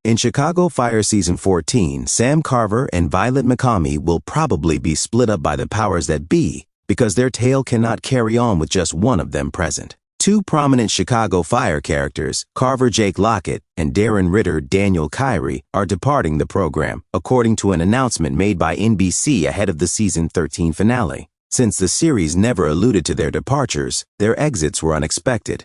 In Chicago Fire Season 14, Sam Carver and Violet McCamey will probably be split up by the powers that be because their tale cannot carry on with just one of them present. Two prominent Chicago Fire characters, Carver Jake Lockett and Darren Ritter Daniel Kyrie, are departing the program, according to an announcement made by NBC ahead of the Season 13 finale. Since the series never alluded to their departures, their exits were unexpected.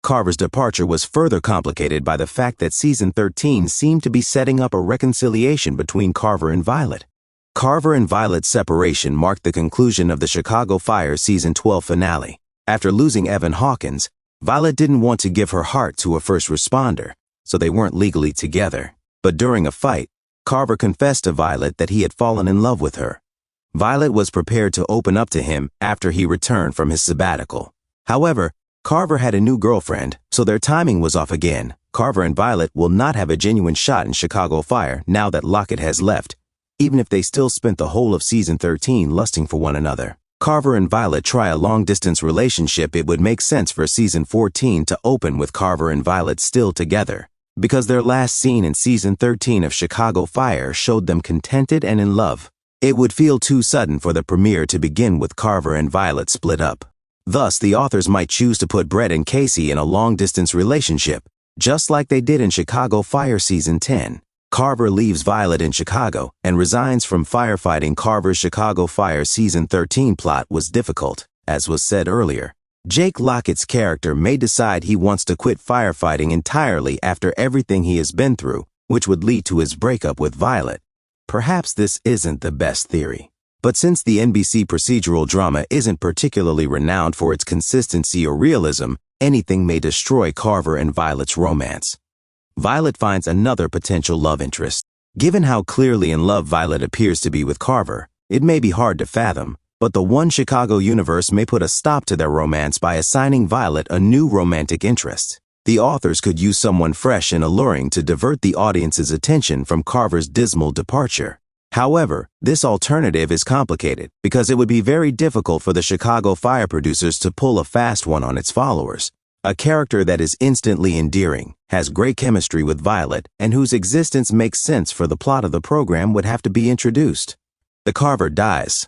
Carver's departure was further complicated by the fact that Season 13 seemed to be setting up a reconciliation between Carver and Violet. Carver and Violet's separation marked the conclusion of the Chicago Fire Season 12 finale. After losing Evan Hawkins, Violet didn't want to give her heart to a first responder, so they weren't legally together. But during a fight, Carver confessed to Violet that he had fallen in love with her. Violet was prepared to open up to him after he returned from his sabbatical. However, Carver had a new girlfriend, so their timing was off again. Carver and Violet will not have a genuine shot in Chicago Fire now that Lockett has left, even if they still spent the whole of Season 13 lusting for one another. Carver and Violet try a long-distance relationship. It would make sense for Season 14 to open with Carver and Violet still together, because their last scene in Season 13 of Chicago Fire showed them contented and in love. It would feel too sudden for the premiere to begin with Carver and Violet split up. Thus, the authors might choose to put Brett and Casey in a long-distance relationship, just like they did in Chicago Fire Season 10. Carver leaves Violet in Chicago and resigns from firefighting. Carver's Chicago Fire Season 13 plot was difficult, as was said earlier. Jake Lockett's character may decide he wants to quit firefighting entirely after everything he has been through, which would lead to his breakup with Violet. Perhaps this isn't the best theory. But since the NBC procedural drama isn't particularly renowned for its consistency or realism, anything may destroy Carver and Violet's romance. Violet finds another potential love interest. Given how clearly in love Violet appears to be with Carver, it may be hard to fathom, but the One Chicago universe may put a stop to their romance by assigning Violet a new romantic interest. The authors could use someone fresh and alluring to divert the audience's attention from Carver's dismal departure. However, this alternative is complicated because it would be very difficult for the Chicago Fire producers to pull a fast one on its followers. A character that is instantly endearing, has great chemistry with Violet, and whose existence makes sense for the plot of the program would have to be introduced. The Carver dies.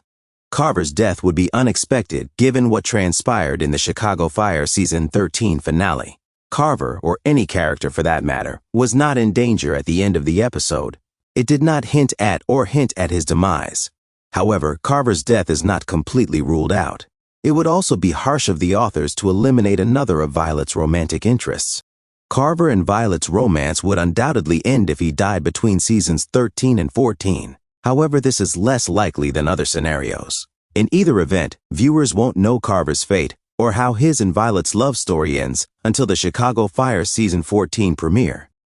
Carver's death would be unexpected given what transpired in the Chicago Fire Season 13 finale. Carver, or any character for that matter, was not in danger at the end of the episode. It did not hint at his demise. However, Carver's death is not completely ruled out. It would also be harsh of the authors to eliminate another of Violet's romantic interests. Carver and Violet's romance would undoubtedly end if he died between Seasons 13 and 14. However, this is less likely than other scenarios. In either event, viewers won't know Carver's fate or how his and Violet's love story ends until the Chicago Fire Season 14 premiere.